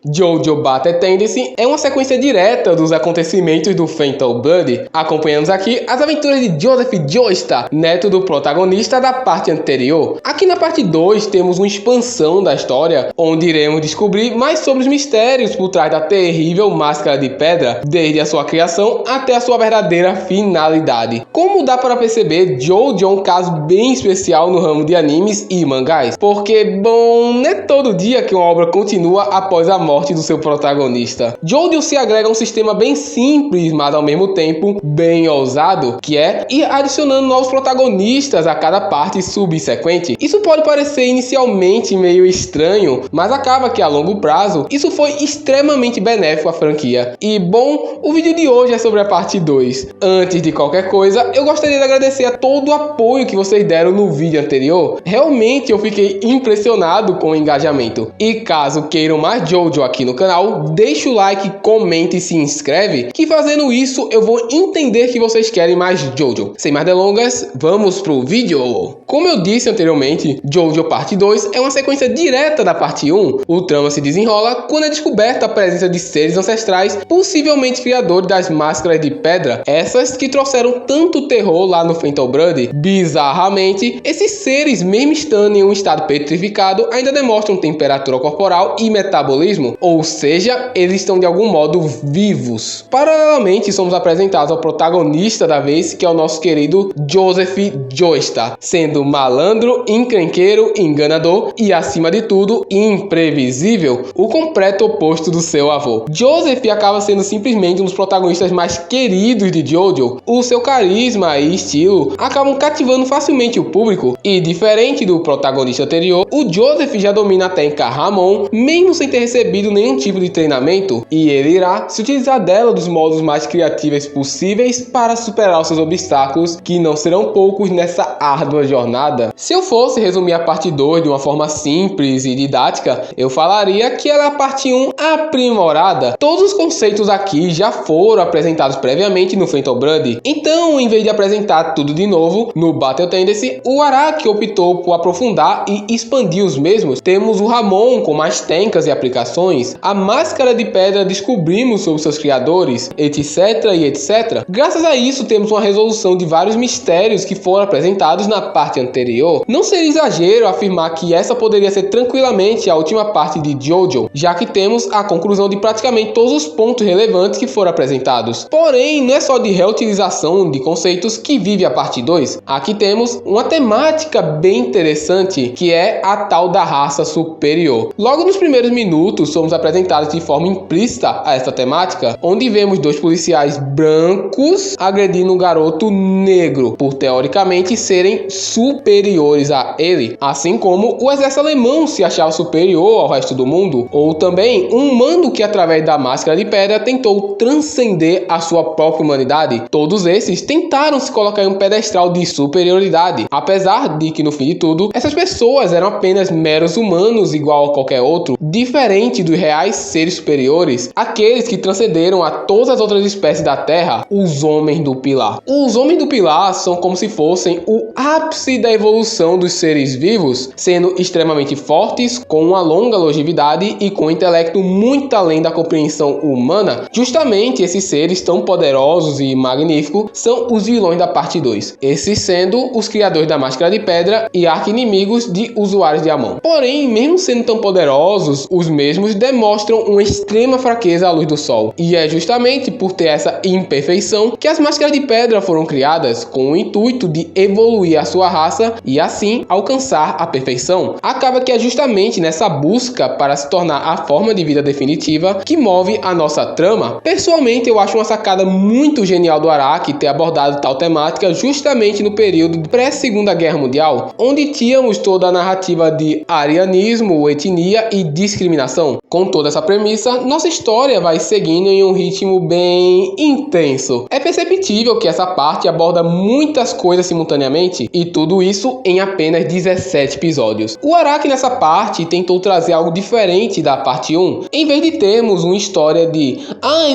JoJo Battle Tendency é uma sequência direta dos acontecimentos do Phantom Blood. Acompanhamos aqui as aventuras de Joseph Joestar, neto do protagonista da parte anterior. Aqui na parte 2 temos uma expansão da história, onde iremos descobrir mais sobre os mistérios por trás da terrível Máscara de Pedra, desde a sua criação até a sua verdadeira finalidade. Como dá para perceber, JoJo é um caso bem especial no ramo de animes e mangás, porque, bom, não é todo dia que uma obra continua após a morte do seu protagonista. JoJo se agrega a um sistema bem simples, mas ao mesmo tempo bem ousado, que é ir adicionando novos protagonistas a cada parte subsequente. Isso pode parecer inicialmente meio estranho, mas acaba que a longo prazo isso foi extremamente benéfico à franquia. E bom, o vídeo de hoje é sobre a parte 2. Antes de qualquer coisa, eu gostaria de agradecer a todo o apoio que vocês deram no vídeo anterior. Realmente eu fiquei impressionado com o engajamento. E caso queiram mais JoJo aqui no canal, deixa o like, comenta e se inscreve, que fazendo isso eu vou entender que vocês querem mais JoJo. Sem mais delongas, vamos pro vídeo! Como eu disse anteriormente, JoJo Parte 2 é uma sequência direta da Parte 1. O trama se desenrola quando é descoberta a presença de seres ancestrais, possivelmente criadores das Máscaras de Pedra, essas que trouxeram tanto terror lá no Phantom Blood. Bizarramente, esses seres, mesmo estando em um estado petrificado, ainda demonstram temperatura corporal e metabolismo, ou seja, eles estão de algum modo vivos. Paralelamente, somos apresentados ao protagonista da vez, que é o nosso querido Joseph Joestar, sendo malandro, encrenqueiro, enganador e, acima de tudo, imprevisível, o completo oposto do seu avô. Joseph acaba sendo simplesmente um dos protagonistas mais queridos de JoJo. O seu carisma e estilo acabam cativando facilmente o público, e diferente do protagonista anterior, o Joseph já domina a técnica Ramon, mesmo sem ter recebido nenhum tipo de treinamento, e ele irá se utilizar dela dos modos mais criativos possíveis para superar os seus obstáculos, que não serão poucos nessa árdua jornada. Se eu fosse resumir a parte 2 de uma forma simples e didática, eu falaria que ela é a parte 1 aprimorada. Todos os conceitos aqui já foram apresentados previamente no Phantom Blood, então em vez de apresentar tudo de novo no Battle Tendency, o Araki optou por aprofundar e expandir os mesmos. Temos o Ramon com mais técnicas e aplicações, a Máscara de Pedra descobrimos sobre seus criadores, etc e etc. Graças a isso temos uma resolução de vários mistérios que foram apresentados na parte anterior. Não seria exagero afirmar que essa poderia ser tranquilamente a última parte de JoJo, já que temos a conclusão de praticamente todos os pontos relevantes que foram apresentados. Porém, não é só de reutilização de conceitos que vive a parte 2. Aqui temos uma temática bem interessante, que é a tal da raça superior. Logo nos primeiros minutos somos apresentados de forma implícita a essa temática, onde vemos dois policiais brancos agredindo um garoto negro, por teoricamente serem superiores a ele, assim como o exército alemão se achava superior ao resto do mundo, ou também um humano que através da Máscara de Pedra tentou transcender a sua própria humanidade. Todos esses tentaram se colocar em um pedestal de superioridade, apesar de que no fim de tudo, essas pessoas eram apenas meros humanos igual a qualquer outro, diferente dos reais seres superiores, aqueles que transcenderam a todas as outras espécies da Terra, os Homens do Pilar. Os Homens do Pilar são como se fossem o ápice da evolução dos seres vivos, sendo extremamente fortes, com uma longa longevidade e com um intelecto muito além da compreensão humana. Justamente esses seres tão poderosos e magníficos são os vilões da parte 2, esses sendo os criadores da Máscara de Pedra e arqui-inimigos de usuários de Amon. Porém, mesmo sendo tão poderosos, os mesmos demonstram uma extrema fraqueza à luz do sol, e é justamente por ter essa imperfeição que as Máscaras de Pedra foram criadas, com o intuito de evoluir a sua raça e assim alcançar a perfeição. Acaba que é justamente nessa busca para se tornar a forma de vida definitiva que move a nossa trama. Pessoalmente, eu acho uma sacada muito genial do Araki ter abordado tal temática justamente no período pré-Segunda Guerra Mundial, onde tínhamos toda a narrativa de arianismo, etnia e discriminação. Com toda essa premissa, nossa história vai seguindo em um ritmo bem intenso. É perceptível que essa parte aborda muitas coisas simultaneamente, e tudo isso em apenas 17 episódios. O Araki nessa parte tentou trazer algo diferente da parte 1. Em vez de termos uma história de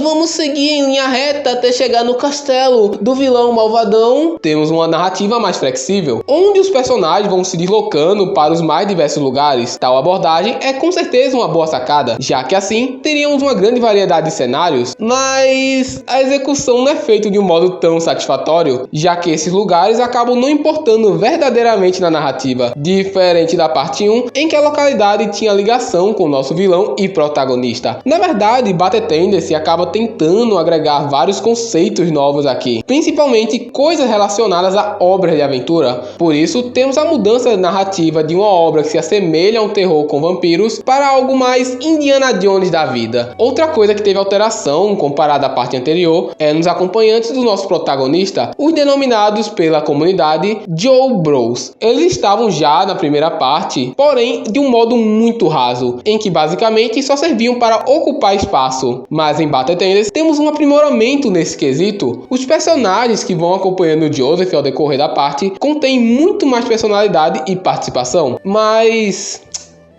vamos seguir em linha reta até chegar no castelo do vilão malvadão, temos uma narrativa mais flexível, onde os personagens vão se deslocando para os mais diversos lugares. Tal abordagem é com certeza uma boa sacada, temporada, já que assim teríamos uma grande variedade de cenários, mas a execução não é feita de um modo tão satisfatório, já que esses lugares acabam não importando verdadeiramente na narrativa, diferente da parte 1, em que a localidade tinha ligação com o nosso vilão e protagonista. Na verdade, Battle Tendency acaba tentando agregar vários conceitos novos aqui, principalmente coisas relacionadas a obras de aventura. Por isso, temos a mudança narrativa de uma obra que se assemelha a um terror com vampiros para algo mais Indiana Jones da vida. Outra coisa que teve alteração comparada à parte anterior é nos acompanhantes do nosso protagonista, os denominados pela comunidade Joe Bros. Eles estavam já na primeira parte, porém de um modo muito raso, em que basicamente só serviam para ocupar espaço. Mas em Battle Tendency temos um aprimoramento nesse quesito. Os personagens que vão acompanhando Joseph ao decorrer da parte contêm muito mais personalidade e participação, mas...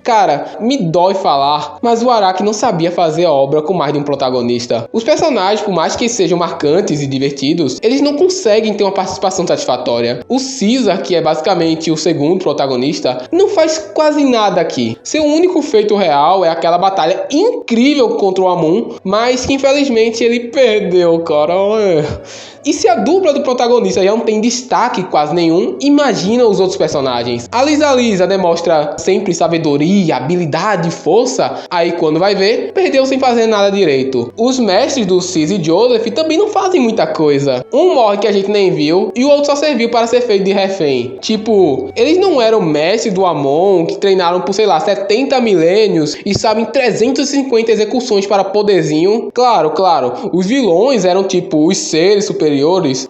cara, me dói falar, mas o Araki não sabia fazer a obra com mais de um protagonista. Os personagens, por mais que sejam marcantes e divertidos, eles não conseguem ter uma participação satisfatória. O Caesar, que é basicamente o segundo protagonista, não faz quase nada aqui. Seu único feito real é aquela batalha incrível contra o Amon, mas que infelizmente ele perdeu, cara. E se a dupla do protagonista já não tem destaque quase nenhum, imagina os outros personagens. A Lisa demonstra sempre sabedoria, habilidade, força, aí quando vai ver, perdeu sem fazer nada direito. Os mestres do Cis e Joseph também não fazem muita coisa. Um morre que a gente nem viu, e o outro só serviu para ser feito de refém. Tipo, eles não eram mestres do Amon, que treinaram por, sei lá, 70 milênios, e sabem 350 execuções para poderzinho. Claro, os vilões eram tipo os seres superiores,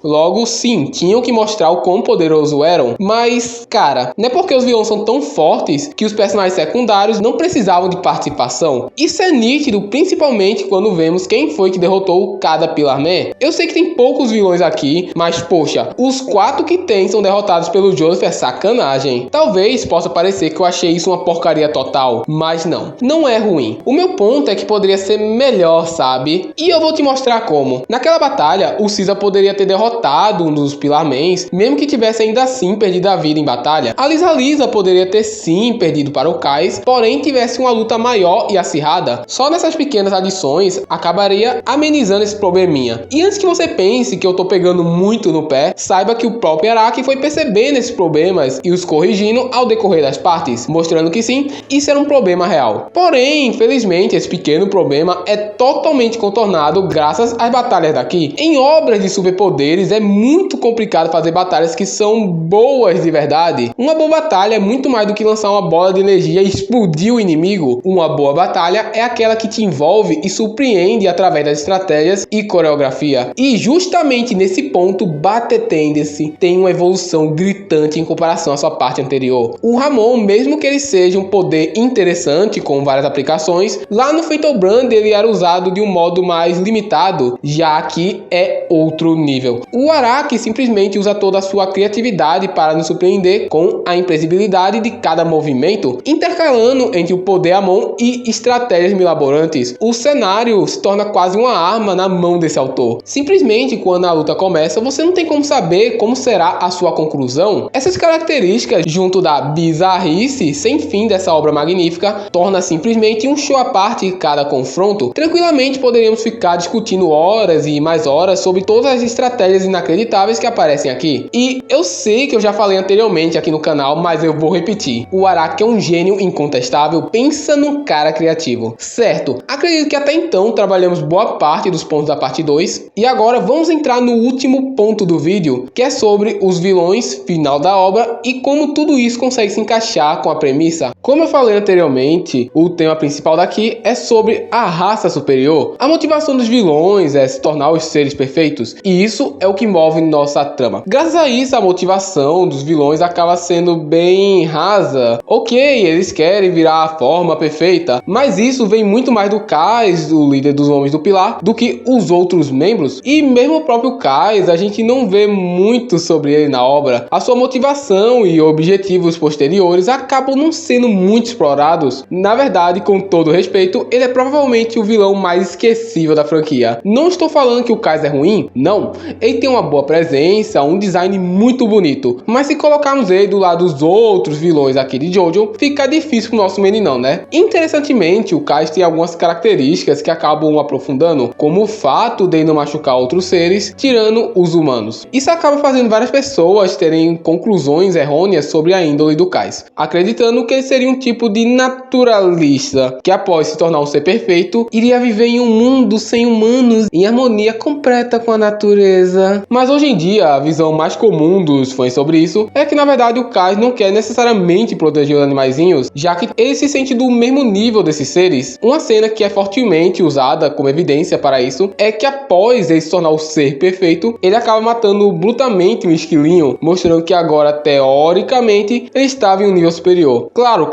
logo sim, tinham que mostrar o quão poderoso eram. Mas, cara, não é porque os vilões são tão fortes que os personagens secundários não precisavam de participação. Isso é nítido, principalmente quando vemos quem foi que derrotou cada Pillar Man. Eu sei que tem poucos vilões aqui, mas poxa, os 4 que tem são derrotados pelo Joseph é sacanagem. Talvez possa parecer que eu achei isso uma porcaria total, mas não é ruim. O meu ponto é que poderia ser melhor, sabe? E eu vou te mostrar como. Naquela batalha, o Caesar poderia ter derrotado um dos Pillar Mans, mesmo que tivesse ainda assim perdido a vida em batalha. A Lisa poderia ter sim perdido para o Kai, porém tivesse uma luta maior e acirrada. Só nessas pequenas adições acabaria amenizando esse probleminha. E antes que você pense que eu tô pegando muito no pé, saiba que o próprio Araki foi percebendo esses problemas e os corrigindo ao decorrer das partes, mostrando que sim, isso era um problema real. Porém, infelizmente, esse pequeno problema é totalmente contornado graças às batalhas daqui. Em obras de superpoderes é muito complicado fazer batalhas que são boas de verdade. Uma boa batalha é muito mais do que lançar uma bola de energia e explodir o inimigo. Uma boa batalha é aquela que te envolve e surpreende através das estratégias e coreografia. E justamente nesse ponto, Battle Tendency tem uma evolução gritante em comparação à sua parte anterior. O Ramon, mesmo que ele seja um poder interessante com várias aplicações, lá no Fatal Brand ele era usado de um modo mais limitado, já que é outro nível. O Araki simplesmente usa toda a sua criatividade para nos surpreender com a imprevisibilidade de cada movimento, intercalando entre o poder Amon e estratégias milaborantes. O cenário se torna quase uma arma na mão desse autor. Simplesmente quando a luta começa, você não tem como saber como será a sua conclusão. Essas características, junto da bizarrice sem fim dessa obra magnífica, torna simplesmente um show à parte cada confronto. Tranquilamente poderíamos ficar discutindo horas e mais horas sobre todas as estratégias inacreditáveis que aparecem aqui. E eu sei que eu já falei anteriormente aqui no canal, mas eu vou repetir. O Araki é um gênio incontestável, pensa num cara criativo. Certo, acredito que até então trabalhamos boa parte dos pontos da parte 2. E agora vamos entrar no último ponto do vídeo, que é sobre os vilões, final da obra e como tudo isso consegue se encaixar com a premissa. Como eu falei anteriormente, o tema principal daqui é sobre a raça superior. A motivação dos vilões é se tornar os seres perfeitos, e isso é o que move nossa trama. Graças a isso, a motivação dos vilões acaba sendo bem rasa. Ok, eles querem virar a forma perfeita, mas isso vem muito mais do Kais, o líder dos Homens do Pilar, do que os outros membros. E mesmo o próprio Kais, a gente não vê muito sobre ele na obra. A sua motivação e objetivos posteriores acabam não sendo muito explorados. Na verdade, com todo respeito, ele é provavelmente o vilão mais esquecível da franquia. Não estou falando que o Kais é ruim, não. Ele tem uma boa presença, um design muito bonito, mas se colocarmos ele do lado dos outros vilões aqui de Jojo, fica difícil difícil pro nosso meninão, né? Interessantemente, o Kais tem algumas características que acabam aprofundando, como o fato de não machucar outros seres, tirando os humanos. Isso acaba fazendo várias pessoas terem conclusões errôneas sobre a índole do Kais, acreditando que ele seria um tipo de naturalista, que após se tornar um ser perfeito, iria viver em um mundo sem humanos, em harmonia completa com a natureza. Mas hoje em dia, a visão mais comum dos fãs sobre isso é que na verdade o Kais não quer necessariamente proteger os animaizinhos, já que ele se sente do mesmo nível desses seres. Uma cena que é fortemente usada como evidência para isso é que após ele se tornar o ser perfeito, ele acaba matando brutalmente um esquilinho, mostrando que agora teoricamente ele estava em um nível superior. Claro,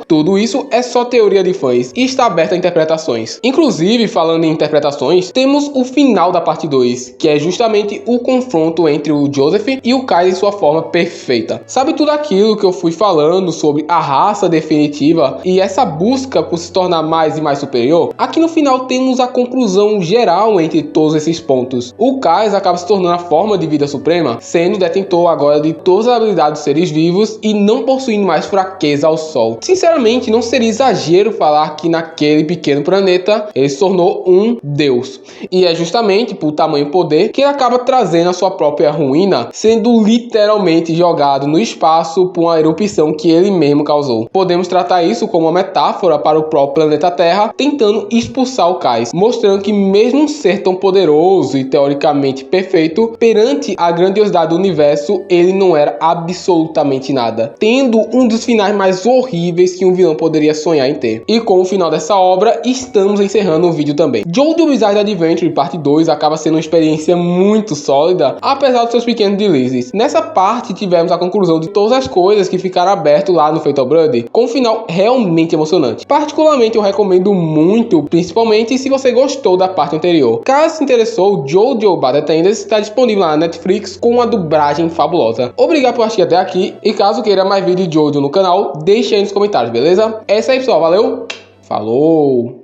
tudo isso é só teoria de fãs e está aberto a interpretações. Inclusive, falando em interpretações, temos o final da parte 2, que é justamente o confronto entre o Joseph e o Kais em sua forma perfeita. Sabe tudo aquilo que eu fui falando sobre a raça definitiva e essa busca por se tornar mais e mais superior? Aqui no final temos a conclusão geral entre todos esses pontos. O Kais acaba se tornando a forma de vida suprema, sendo detentor agora de todas as habilidades dos seres vivos e não possuindo mais fraqueza ao sol. Sinceramente, não seria exagero falar que naquele pequeno planeta ele se tornou um deus. E é justamente por tamanho poder que ele acaba trazendo a sua própria ruína, sendo literalmente jogado no espaço por uma erupção que ele mesmo causou. Podemos tratar isso como uma metáfora para o próprio planeta Terra tentando expulsar o Kais, mostrando que mesmo um ser tão poderoso e teoricamente perfeito, perante a grandiosidade do universo, ele não era absolutamente nada, tendo um dos finais mais horríveis que um vilão poderia sonhar em ter. E com o final dessa obra, estamos encerrando o vídeo também. JoJo's Bizarre Adventure Parte 2 acaba sendo uma experiência muito sólida, apesar dos seus pequenos deslizes. Nessa parte, tivemos a conclusão de todas as coisas que ficaram abertas lá no Fatal Blood, com um final realmente emocionante. Particularmente, eu recomendo muito, principalmente se você gostou da parte anterior. Caso se interessou, JoJo Bizarre Adventure está disponível lá na Netflix com uma dublagem fabulosa. Obrigado por assistir até aqui, e caso queira mais vídeo de JoJo no canal, deixe aí nos comentários, beleza? É isso aí, pessoal, valeu, falou!